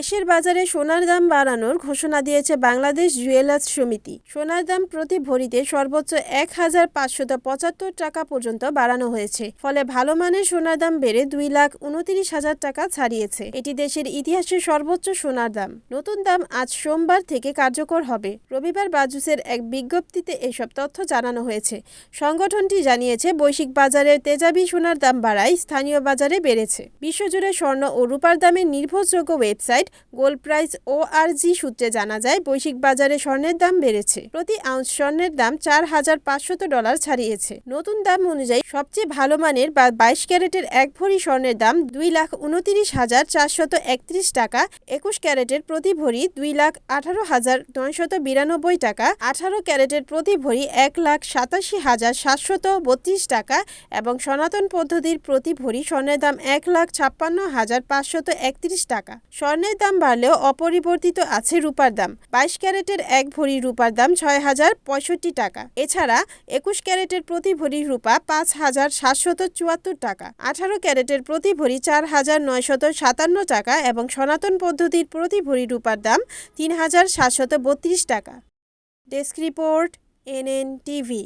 দেশের বাজারে সোনার দাম বাড়ানোর ঘোষণা দিয়েছে বাংলাদেশ জুয়েলার্স সমিতি। সোনার দাম প্রতি ভরিতে সর্বোচ্চ ১,৫৭৫ টাকা পর্যন্ত বাড়ানো হয়েছে। ফলে ভালো মানের সোনার দাম বেড়ে ২,২৯,০০০ টাকা ছাড়িয়েছে। এটি দেশের ইতিহাসে সর্বোচ্চ সোনার দাম। নতুন দাম আজ সোমবার থেকে কার্যকর হবে। রবিবার বাজুসের এক বিজ্ঞপ্তিতে এসব তথ্য জানানো হয়েছে। সংগঠনটি জানিয়েছে, বৈশ্বিক বাজারে তেজাবি সোনার দাম বাড়ায় স্থানীয় বাজারে বেড়েছে। বিশ্বজুড়ে স্বর্ণ ও রূপার দামের নির্ভরযোগ্য ওয়েবসাইট goldprice.org সূত্রে জানা যায়, বৈশ্বিক বাজারে স্বর্ণের দাম বেড়েছে। প্রতি আউন্স স্বর্ণের দাম $৪,৫০০ ছাড়িয়েছে। নতুন দাম অনুযায়ী সবচেয়ে ভালো মানের বা ২২ ক্যারেটের ১ ভরি স্বর্ণের দাম ২,২৯,৪৩১ টাকা, ২১ ক্যারেটের প্রতি ভরি ২,১৮,৯৯২ টাকা, ১৮ ক্যারেটের প্রতি ভরি ১,৮৭,৭৩২ টাকা এবং সনাতন পদ্ধতির প্রতি ভরি স্বর্ণের দাম ১,৫৬,৫৩১ টাকা। স্বর্ণের দাম বাড়লেও অপরিবর্তিত আছে রূপার দাম। ২২ ক্যারেটের ১ ভরি রূপার দাম ৬,০৬৫ টাকা। এছাড়া ২১ ক্যারেটের প্রতি ভরি রূপা ৫,৭৭৪ টাকা, ১৮ ক্যারেটের প্রতি ভরি ৪,৯৫৭ টাকা এবং সনাতন পদ্ধতির প্রতি ভরি রূপার দাম ৩,৭৩২ টাকা। Desk report, NN TV.